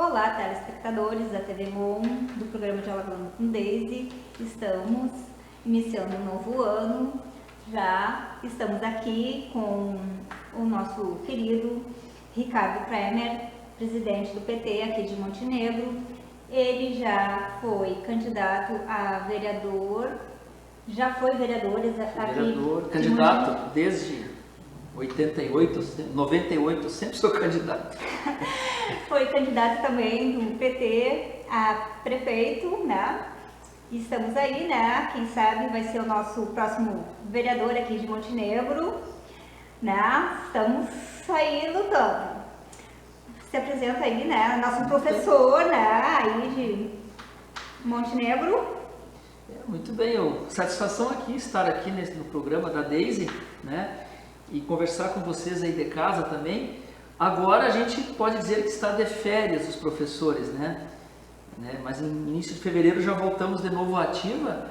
Olá, telespectadores da TV MON, do programa Dialogando com Daisy. Estamos iniciando um novo ano. Já estamos aqui com o nosso querido Ricardo Kremer, presidente do PT aqui de Montenegro. Ele já foi candidato a vereador, já foi vereador aqui. Candidato desde 88, 98, sempre sou candidato. Foi candidato também do PT a prefeito, né? E estamos aí, né? Quem sabe vai ser o nosso próximo vereador aqui de Montenegro, né? Estamos aí lutando. Se apresenta aí, né? Nosso professor, né? Aí de Montenegro. Muito bem, satisfação aqui estar aqui no programa da Daisy, né? E conversar com vocês aí de casa também. Agora a gente pode dizer que está de férias os professores, né? Mas no início de fevereiro já voltamos de novo à ativa,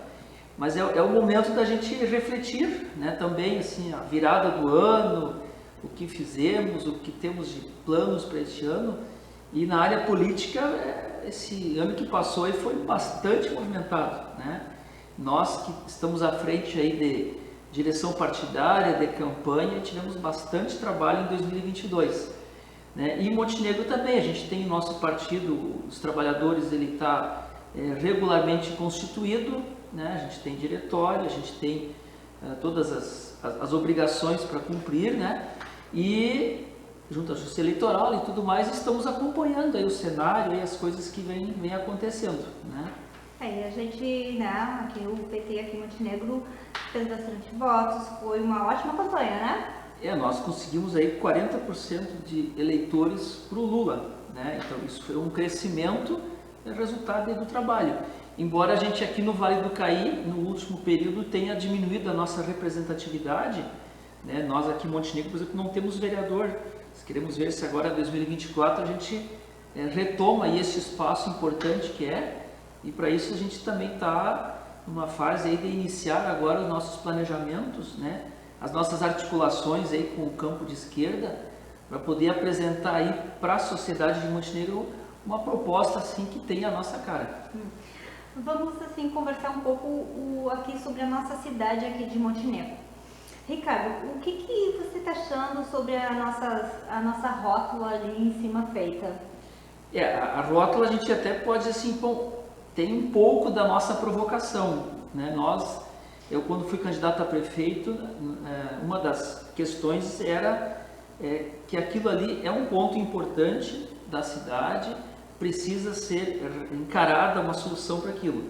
mas é o momento da gente refletir, né? Também assim, a virada do ano, o que fizemos, o que temos de planos para este ano. E na área política, esse ano que passou aí foi bastante movimentado, né? Nós que estamos à frente aí de direção partidária, de campanha, tivemos bastante trabalho em 2022. Né? E Montenegro também, a gente tem o nosso partido, os trabalhadores, ele está regularmente constituído, né? A gente tem diretório, a gente tem todas as obrigações para cumprir, né? E junto à Justiça Eleitoral e tudo mais, estamos acompanhando aí o cenário e as coisas que vem acontecendo, né? Aí a gente, né, aqui o PT aqui em Montenegro fez bastante votos, foi uma ótima campanha, né? Nós conseguimos aí 40% de eleitores para o Lula, né? Então isso foi um crescimento, resultado do trabalho. Embora a gente aqui no Vale do Caí, no último período, tenha diminuído a nossa representatividade, né? Nós aqui em Montenegro, por exemplo, não temos vereador. Queremos ver se agora em 2024 a gente retoma aí esse espaço importante que é. E para isso a gente também está numa fase aí de iniciar agora os nossos planejamentos, né? As nossas articulações aí com o campo de esquerda, para poder apresentar aí para a sociedade de Montenegro uma proposta assim que tenha a nossa cara. Vamos assim conversar um pouco aqui sobre a nossa cidade aqui de Montenegro. Ricardo, o que você está achando sobre a nossa rótula ali em cima feita? A rótula a gente até pode assim, tem um pouco da nossa provocação, né? Eu quando fui candidato a prefeito, uma das questões era que aquilo ali é um ponto importante da cidade, precisa ser encarada uma solução para aquilo.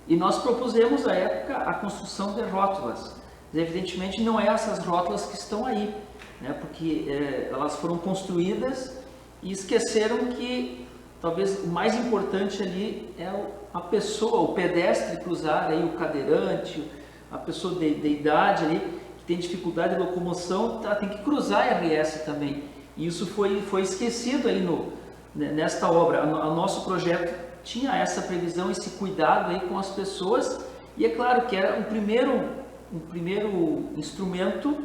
E nós propusemos à época a construção de rótulas. Evidentemente não é essas rótulas que estão aí, né? Porque elas foram construídas e esqueceram que talvez o mais importante ali é a pessoa, o pedestre cruzar aí, o cadeirante, a pessoa de idade ali, que tem dificuldade de locomoção, tem que cruzar a RS também. E isso foi esquecido aí nesta obra. O nosso projeto tinha essa previsão, esse cuidado aí com as pessoas, e é claro que era um primeiro instrumento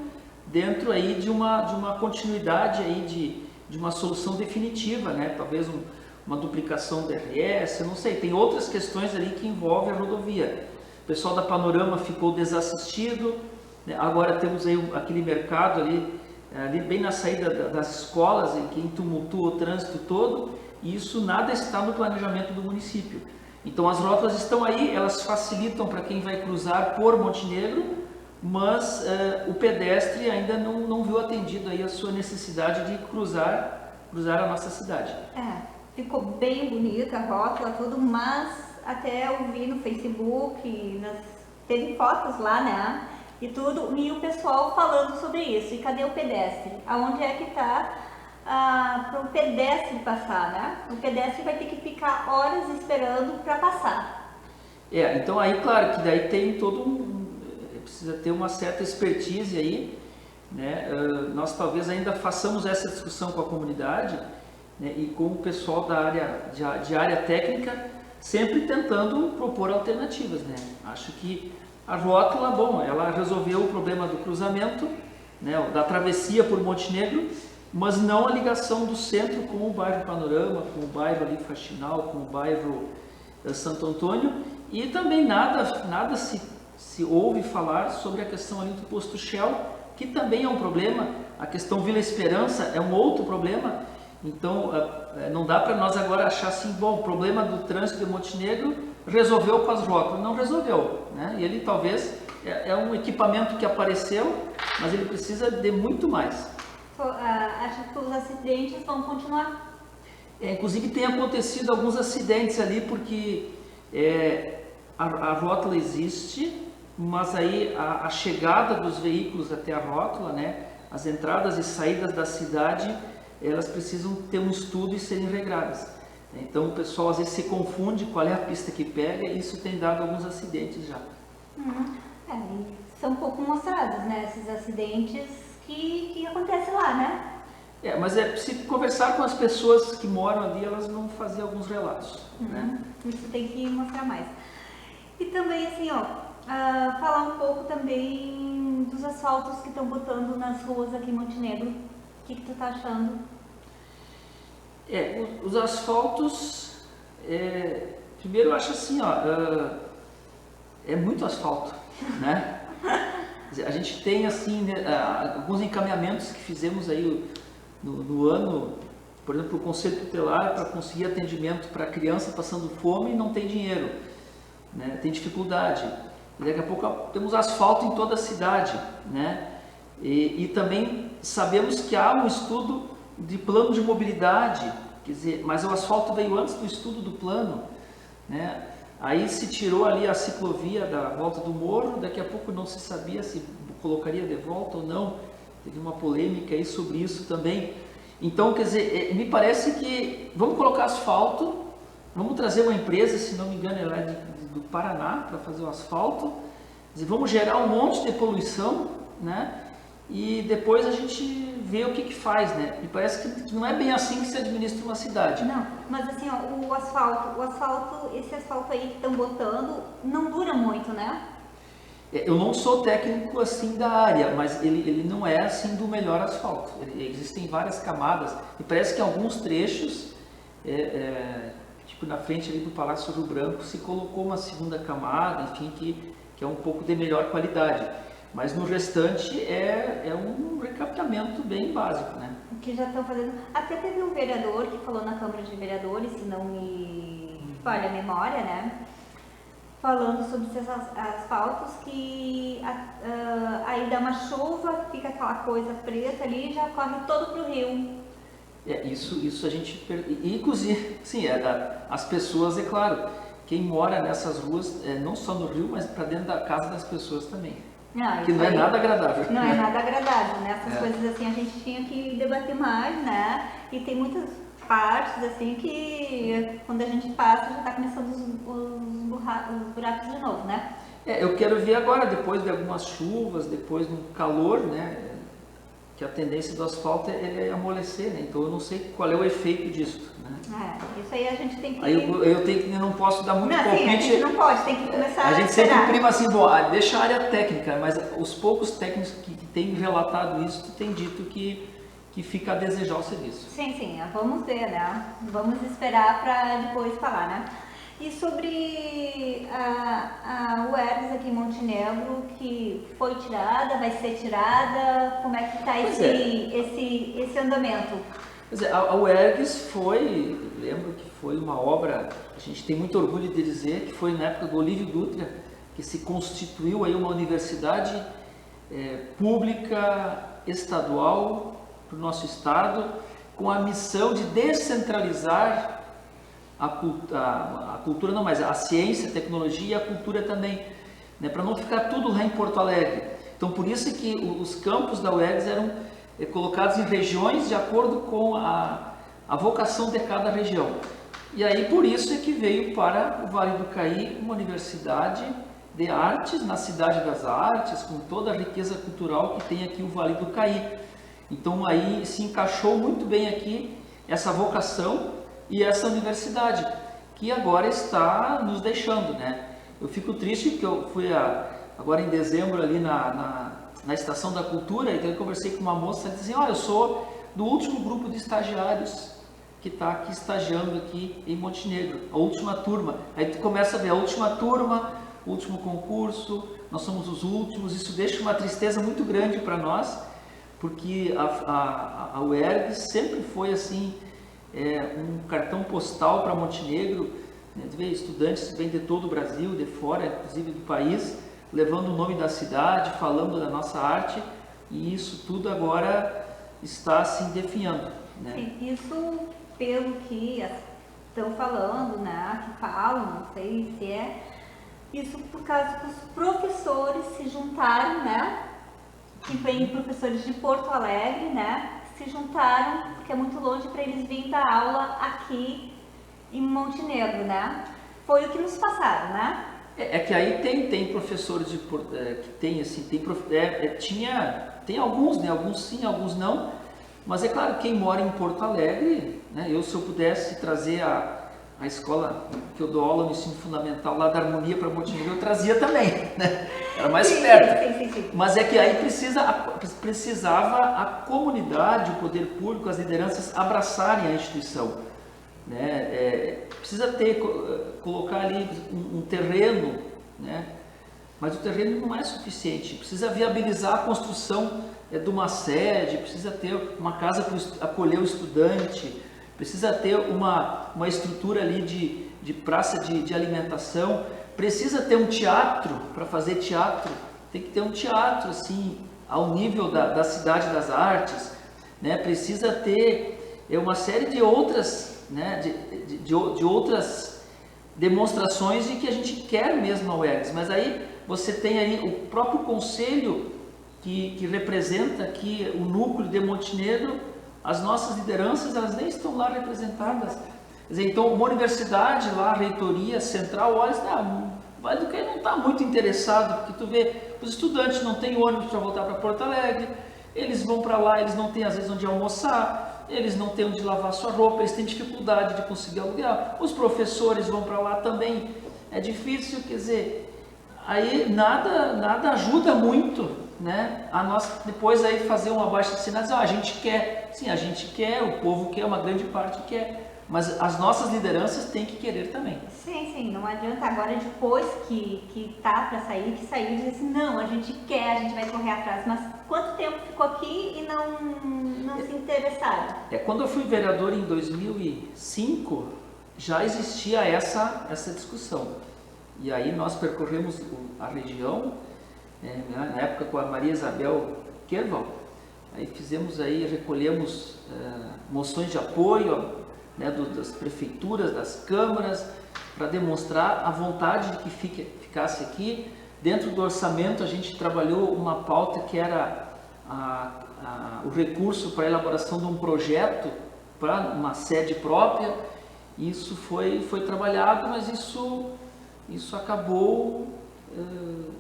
dentro aí de uma continuidade aí de uma solução definitiva, né? Talvez uma duplicação da RS, eu não sei, tem outras questões ali que envolvem a rodovia. O pessoal da Panorama ficou desassistido, né? Agora temos aí aquele mercado ali bem na saída das escolas, em que tumultua o trânsito todo, e isso nada está no planejamento do município. Então as rótulas estão aí, elas facilitam para quem vai cruzar por Montenegro, mas o pedestre ainda não viu atendido aí a sua necessidade de cruzar a nossa cidade. Ficou bem bonita a rótula, tudo, mas até eu vi no Facebook, teve fotos lá, né? E tudo, e o pessoal falando sobre isso. E cadê o pedestre? Aonde é que está para o pedestre passar, né? O pedestre vai ter que ficar horas esperando para passar. Então aí, claro, que daí tem precisa ter uma certa expertise aí, né? Nós talvez ainda façamos essa discussão com a comunidade, né? E com o pessoal da área técnica, sempre tentando propor alternativas, né? Acho que a rótula, ela resolveu o problema do cruzamento, né? Da travessia por Montenegro, mas não a ligação do centro com o bairro Panorama, com o bairro ali Faxinal, com o bairro Santo Antônio, e também nada se ouve falar sobre a questão ali do posto Shell, que também é um problema. A questão Vila Esperança é um outro problema. Então não dá para nós agora achar assim, bom, o problema do trânsito de Montenegro resolveu com as rótulas. Não resolveu, né? E ele talvez é um equipamento que apareceu, mas ele precisa de muito mais. Acho que os acidentes vão continuar? Inclusive tem acontecido alguns acidentes ali, porque a rótula existe, mas aí a chegada dos veículos até a rótula, né, as entradas e saídas da cidade, elas precisam ter um estudo e serem regradas. Então o pessoal às vezes se confunde qual é a pista que pega, e isso tem dado alguns acidentes já. São pouco mostrados, né, esses acidentes que acontecem lá, né? Mas se conversar com as pessoas que moram ali, elas vão fazer alguns relatos. Né? Isso tem que mostrar mais. E também assim, falar um pouco também dos asfaltos que estão botando nas ruas aqui em Montenegro. O que tu tá achando? Os asfaltos, primeiro eu acho assim, é muito asfalto, né? A gente tem assim, né, alguns encaminhamentos que fizemos aí no ano, por exemplo, o Conselho Tutelar, para conseguir atendimento para criança passando fome e não tem dinheiro, né? Tem dificuldade. E daqui a pouco temos asfalto em toda a cidade, né? E também sabemos que há um estudo de plano de mobilidade, quer dizer, mas o asfalto veio antes do estudo do plano, né? Aí se tirou ali a ciclovia da volta do morro, daqui a pouco não se sabia se colocaria de volta ou não, teve uma polêmica aí sobre isso também. Então, quer dizer, me parece que vamos colocar asfalto, vamos trazer uma empresa, se não me engano, é lá do Paraná, para fazer o asfalto, quer dizer, vamos gerar um monte de poluição, né? E depois a gente vê o que faz, né? Me parece que não é bem assim que se administra uma cidade. Não, mas assim, o asfalto, esse asfalto aí que estão botando, não dura muito, né? Eu não sou técnico assim da área, mas ele não é assim do melhor asfalto. Existem várias camadas, e parece que em alguns trechos, tipo na frente ali do Palácio Rio Branco, se colocou uma segunda camada, enfim, que é um pouco de melhor qualidade. Mas no restante é um recapeamento bem básico, né? Que já estão fazendo. Até teve um vereador que falou na Câmara de Vereadores, se não me falha a memória, né? Falando sobre esses asfaltos que aí dá uma chuva, fica aquela coisa preta ali e já corre todo pro rio. Isso a gente... Inclusive, sim, as pessoas, é claro, quem mora nessas ruas, não só no rio, mas para dentro da casa das pessoas também. Que não é nada agradável. Não é nada agradável, né? Essas coisas assim a gente tinha que debater mais, né? E tem muitas partes assim que quando a gente passa já está começando os buracos de novo, né? Eu quero ver agora, depois de algumas chuvas, depois do calor, né? Que a tendência do asfalto é amolecer, né? Então eu não sei qual é o efeito disso, né? Isso aí a gente tem que... Aí eu não posso dar muito palpite. Sim, a gente não pode, tem que começar a gente sempre prima assim, bom, deixa a área técnica, mas os poucos técnicos que têm relatado isso têm dito que fica a desejar o serviço. Sim, vamos ver, né? Vamos esperar para depois falar, né? E sobre a UERGS aqui em Montenegro, que foi tirada, vai ser tirada, como é que está esse andamento? Quer dizer, a UERGS lembro que foi uma obra, a gente tem muito orgulho de dizer que foi na época do Olívio Dutra, que se constituiu aí uma universidade pública, estadual, para o nosso estado, com a missão de descentralizar a cultura, não, mas a ciência, a tecnologia e a cultura também, né, para não ficar tudo lá em Porto Alegre. Então, por isso que os campos da UERGS eram colocados em regiões de acordo com a vocação de cada região. E aí, por isso é que veio para o Vale do Caí uma universidade de artes, na Cidade das Artes, com toda a riqueza cultural que tem aqui o Vale do Caí. Então, aí se encaixou muito bem aqui essa vocação e essa universidade, que agora está nos deixando, né? Eu fico triste porque eu fui agora em dezembro ali na Estação da Cultura, então eu conversei com uma moça e disse assim, eu sou do último grupo de estagiários que está aqui estagiando aqui em Montenegro, a última turma. Aí tu começa a ver a última turma, o último concurso, nós somos os últimos. Isso deixa uma tristeza muito grande para nós, porque a UERGS sempre foi assim, um cartão postal para Montenegro, né? Tu vê, estudantes vêm de todo o Brasil, de fora, inclusive do país, levando o nome da cidade, falando da nossa arte, e isso tudo agora está se definhando, né? Sim, isso pelo que estão falando, né, que falam, não sei se é, isso por causa que os professores se juntaram, né, que vem professores de Porto Alegre, né, se juntaram, porque é muito longe para eles virem dar aula aqui em Montenegro, né, foi o que nos passaram, né. É que aí tem professores que tem assim, tem alguns, né, alguns sim, alguns não, mas é claro, quem mora em Porto Alegre, né, se eu pudesse trazer a escola que eu dou aula no ensino fundamental lá da Harmonia para Montenegro, eu trazia também, né? Era mais perto. Sim. Mas é que aí precisava a comunidade, o poder público, as lideranças abraçarem a instituição, né? Precisa colocar ali um terreno, né? Mas o terreno não é suficiente, precisa viabilizar a construção de uma sede, precisa ter uma casa para acolher o estudante, precisa ter uma estrutura ali de praça de alimentação, precisa ter um teatro para fazer teatro, tem que ter um teatro assim, ao nível da Cidade das Artes, né? Precisa ter uma série de outras, né? de outras demonstrações de que a gente quer mesmo a UERGS, mas aí você tem aí o próprio conselho que representa aqui o núcleo de Montenegro, as nossas lideranças, elas nem estão lá representadas. Quer dizer, então, uma universidade lá, a reitoria central, olha, vai do que não está muito interessado, porque tu vê, os estudantes não têm ônibus para voltar para Porto Alegre, eles vão para lá, eles não têm às vezes onde almoçar, eles não têm onde lavar sua roupa, eles têm dificuldade de conseguir aluguel, os professores vão para lá também, é difícil, quer dizer, aí nada ajuda muito, né, a nós depois aí fazer uma abaixo-assinado, a gente quer, sim, a gente quer, o povo quer, uma grande parte quer, mas as nossas lideranças têm que querer também. Sim, não adianta agora depois que tá para sair, que saiu, dizer assim, não, a gente quer, a gente vai correr atrás, mas quanto tempo ficou aqui e não se interessaram? Quando eu fui vereador em 2005, já existia essa discussão, e aí nós percorremos a região, na época com a Maria Isabel Kerval, aí recolhemos moções de apoio, né, das prefeituras, das câmaras, para demonstrar a vontade de que ficasse aqui. Dentro do orçamento a gente trabalhou uma pauta que era o recurso para a elaboração de um projeto para uma sede própria. Isso foi trabalhado, mas isso acabou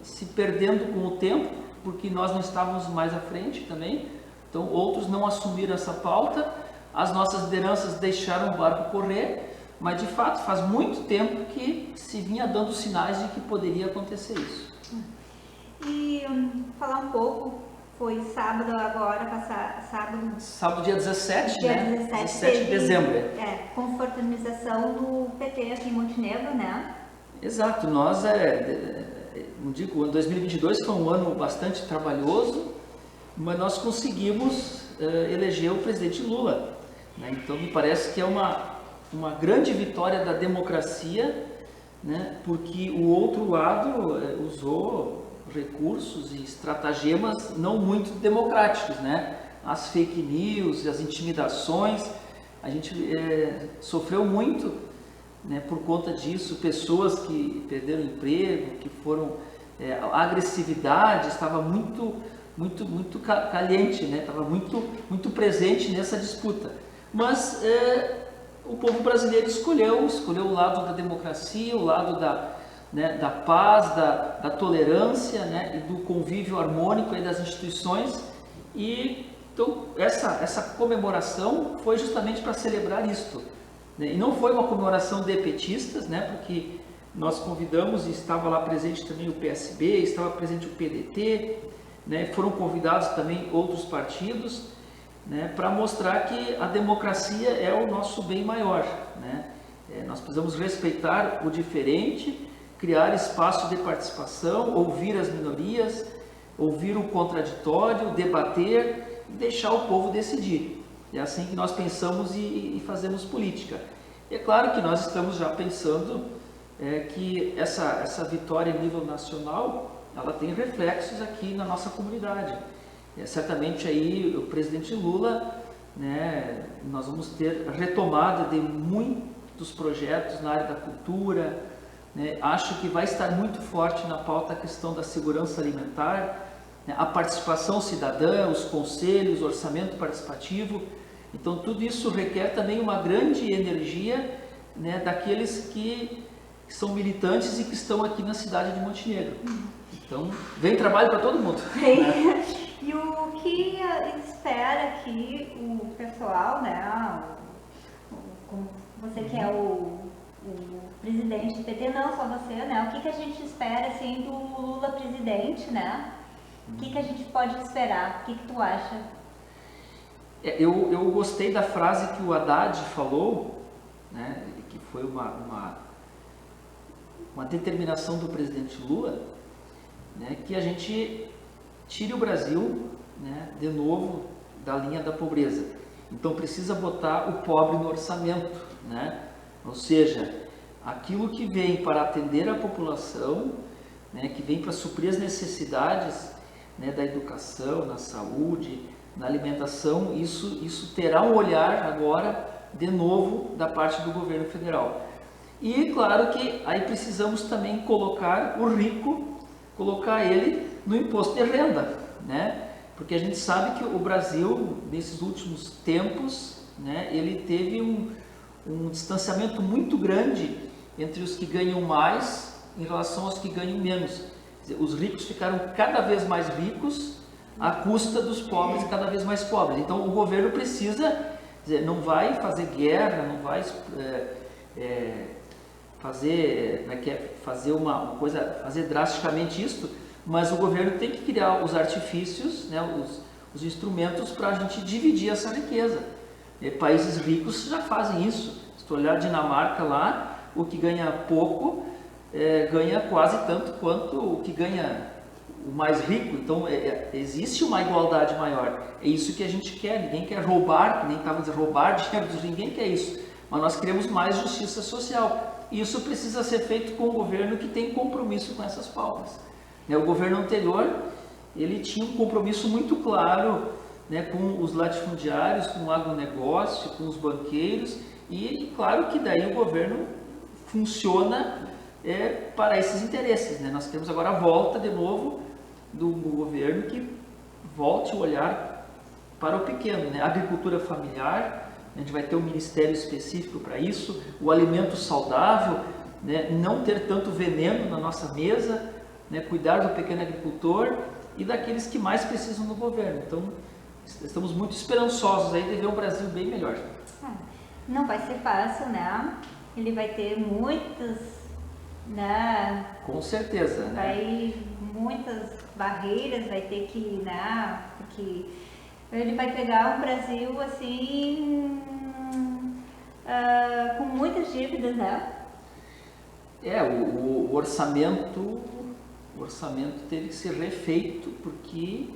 se perdendo com o tempo, porque nós não estávamos mais à frente também, então outros não assumiram essa pauta, as nossas lideranças deixaram o barco correr, mas de fato faz muito tempo que se vinha dando sinais de que poderia acontecer isso. E falar um pouco, foi sábado agora, sábado dia 17, dia né? 17 de dezembro. Confraternização do PT aqui em Montenegro, né? Exato, nós, não digo, o ano 2022 foi um ano bastante trabalhoso, mas nós conseguimos eleger o presidente Lula, né? Então me parece que é uma grande vitória da democracia, né? Porque o outro lado usou recursos e estratagemas não muito democráticos, né? As fake news, as intimidações, a gente sofreu muito, né, por conta disso, pessoas que perderam emprego, que foram, a agressividade estava muito caliente, né, estava muito presente nessa disputa. Mas o povo brasileiro escolheu o lado da democracia, o lado da paz, da tolerância, né, e do convívio harmônico aí das instituições. E então essa comemoração foi justamente para celebrar isto. E não foi uma comemoração de petistas, né, porque nós convidamos, e estava lá presente também o PSB, estava presente o PDT, né, foram convidados também outros partidos, né, para mostrar que a democracia é o nosso bem maior, né? Nós precisamos respeitar o diferente, criar espaço de participação, ouvir as minorias, ouvir o contraditório, debater e deixar o povo decidir. É assim que nós pensamos e fazemos política. E é claro que nós estamos já pensando que essa vitória em nível nacional, ela tem reflexos aqui na nossa comunidade. Certamente aí o presidente Lula, né, nós vamos ter retomada de muitos projetos na área da cultura, né? Acho que vai estar muito forte na pauta a questão da segurança alimentar, né? A participação cidadã, os conselhos, o orçamento participativo. Então tudo isso requer também uma grande energia, né, daqueles que são militantes e que estão aqui na cidade de Montenegro. Então vem trabalho para todo mundo. Né? E o que espera que o pessoal, né, você que é o presidente do PT, não só você, né, o que a gente espera assim do Lula presidente, né? O que a gente pode esperar? O que tu acha? Eu gostei da frase que o Haddad falou, né, que foi uma determinação do presidente Lula, né, que a gente tire o Brasil, né, de novo da linha da pobreza. Então precisa botar o pobre no orçamento, né? Ou seja, aquilo que vem para atender a população, né, que vem para suprir as necessidades, né, da educação, na saúde, na alimentação, isso terá um olhar agora de novo da parte do governo federal. E claro que aí precisamos também colocar o rico, colocar ele no imposto de renda, né? Porque a gente sabe que o Brasil, nesses últimos tempos, né, ele teve um distanciamento muito grande entre os que ganham mais em relação aos que ganham menos. Quer dizer, os ricos ficaram cada vez mais ricos à custa dos pobres cada vez mais pobres. Então o governo precisa, quer dizer, não vai fazer guerra, não vai fazer uma coisa, fazer drasticamente isso, mas o governo tem que criar os artifícios, né, os instrumentos para a gente dividir essa riqueza. Países ricos já fazem isso. Se tu olhar a Dinamarca lá, o que ganha pouco ganha quase tanto quanto o que ganha o mais rico. Então existe uma igualdade maior. É isso que a gente quer. Ninguém quer roubar, que nem estava dizendo, roubar dinheiro dos ninguém quer isso. Mas nós queremos mais justiça social. E isso precisa ser feito com o governo que tem compromisso com essas pautas. O governo anterior, ele tinha um compromisso muito claro, né, com os latifundiários, com o agronegócio, com os banqueiros, e claro que daí o governo funciona para esses interesses, né? Nós queremos agora a volta de novo do governo que volte o olhar para o pequeno, né? A agricultura familiar, a gente vai ter um ministério específico para isso, o alimento saudável, né? Não ter tanto veneno na nossa mesa, né? Cuidar do pequeno agricultor e daqueles que mais precisam do governo. Então, estamos muito esperançosos aí de ver um Brasil bem melhor. Não vai ser fácil, né? Ele vai ter muitas, né? Com certeza, né? Muitas barreiras, vai ter que, né? Porque ele vai pegar um Brasil assim, com muitas dívidas, né? O orçamento teve que ser refeito porque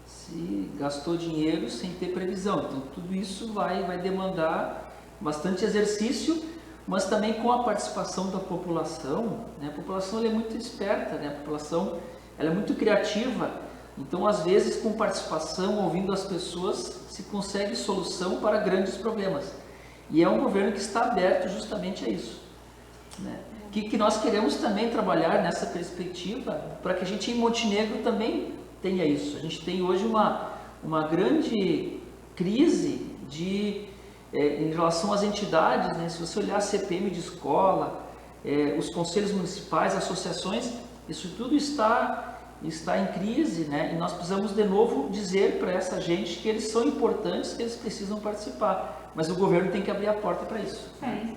se gastou dinheiro sem ter previsão. Então tudo isso vai demandar bastante exercício, mas também com a participação da população, né? A população ela é muito esperta, né? A população ela é muito criativa, então às vezes com participação, ouvindo as pessoas, se consegue solução para grandes problemas. E é um governo que está aberto justamente a isso, né? Que nós queremos também trabalhar nessa perspectiva para que a gente em Montenegro também tenha isso. A gente tem hoje uma grande crise em relação às entidades, né? Se você olhar a CPM de escola, os conselhos municipais, associações, isso tudo está em crise, né? E nós precisamos de novo dizer para essa gente que eles são importantes, que eles precisam participar, mas o governo tem que abrir a porta para isso. Sim.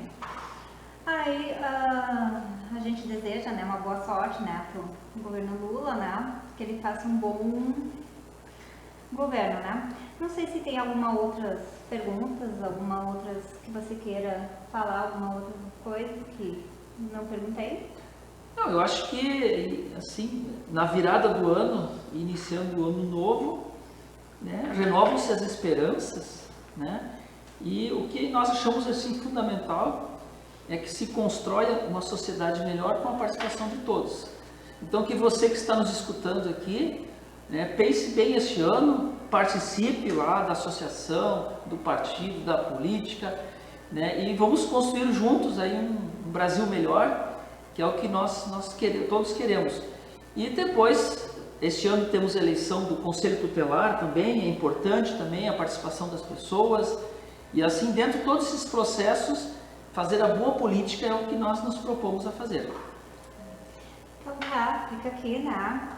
Aí a gente deseja, né, uma boa sorte, né, para o governo Lula, né, que ele faça um bom governo, né? Não sei se tem alguma outras perguntas, alguma outras que você queira falar, alguma outra coisa que não perguntei. Não, eu acho que, assim, na virada do ano, iniciando o ano novo, né, renovam-se as esperanças, né? E o que nós achamos assim fundamental é que se constrói uma sociedade melhor com a participação de todos. Então, que você que está nos escutando aqui, né, pense bem este ano, participe lá da associação, do partido, da política, né, e vamos construir juntos aí um Brasil melhor, que é o que todos queremos. E depois, este ano temos a eleição do Conselho Tutelar também, é importante também a participação das pessoas, e assim, dentro de todos esses processos, fazer a boa política é o que nós nos propomos a fazer. Então tá, fica aqui, né?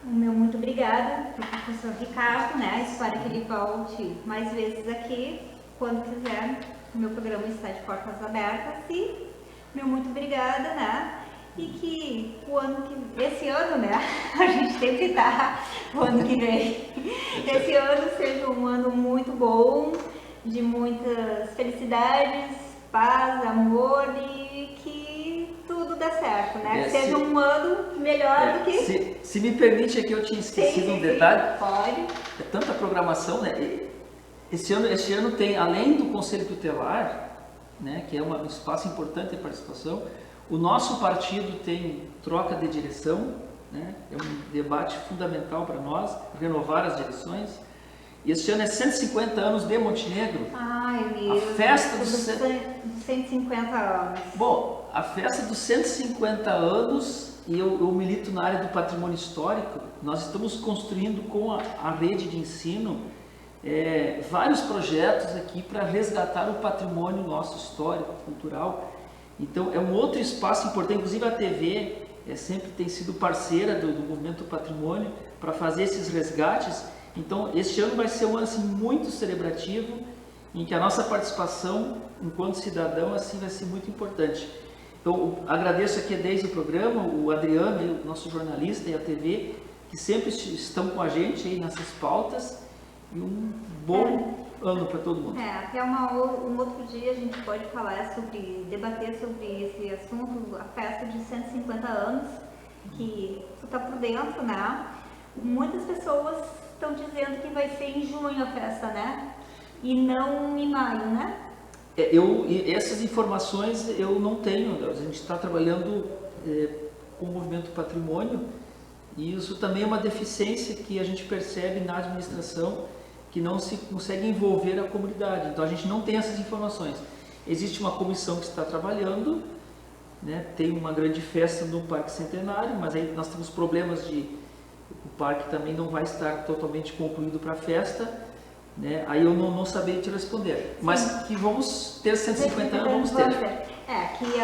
O meu muito obrigada para o professor Ricardo, né? Espero que ele volte mais vezes aqui, quando quiser. O meu programa está de portas abertas e meu muito obrigada, né? E que esse ano, né? A gente tem que estar o ano que vem. Esse ano seja um ano muito bom, de muitas felicidades, paz, amor e que tudo dê certo, né? Que seja um ano melhor do que... Se me permite aqui, eu tinha esquecido um detalhe. Pode. É tanta programação, né? Este ano tem, além do Conselho Tutelar, né, que é um espaço importante de participação, o nosso partido tem troca de direção, né? É um debate fundamental para nós, renovar as direções. E este ano é 150 anos de Montenegro. Ai, meu Deus. A festa dos 150 anos. Bom, a festa dos 150 anos, e eu milito na área do patrimônio histórico, nós estamos construindo com a rede de ensino vários projetos aqui para resgatar o patrimônio nosso histórico, cultural. Então é um outro espaço importante, inclusive a TV sempre tem sido parceira do Movimento do Patrimônio para fazer esses resgates. Então este ano vai ser um ano assim, muito celebrativo, em que a nossa participação enquanto cidadão assim, vai ser muito importante. Então agradeço aqui desde o programa, o Adriano, o nosso jornalista e a TV, que sempre estão com a gente aí nessas pautas, e um bom ano para todo mundo. Até um outro dia a gente pode falar debater sobre esse assunto, a festa de 150 anos, que tu tá por dentro, né? Muitas pessoas estão dizendo que vai ser em junho a festa, né? E não em maio, né? Essas informações eu não tenho, a gente está trabalhando com o Movimento Patrimônio, e isso também é uma deficiência que a gente percebe na administração, que não se consegue envolver a comunidade. Então a gente não tem essas informações. Existe uma comissão que está trabalhando, né? Tem uma grande festa no Parque Centenário, mas aí nós temos problemas o parque também não vai estar totalmente concluído para a festa, né? Aí eu não saberia te responder. Sim. Mas que vamos ter 150 anos, vamos ter. Que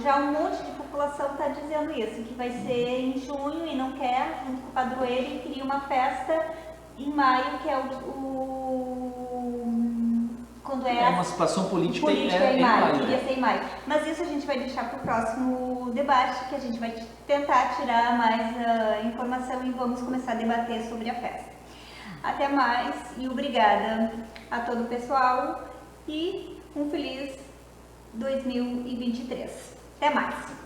já um monte de população está dizendo isso, que vai ser em junho e não quer, junto com o padroeiro, e queria uma festa em maio, que é quando é uma situação política em maio, queria né? ser em maio. Mas isso a gente vai deixar para o próximo debate, que a gente vai tentar tirar mais informação e vamos começar a debater sobre a festa. Até mais e obrigada a todo o pessoal e um feliz 2023. Até mais!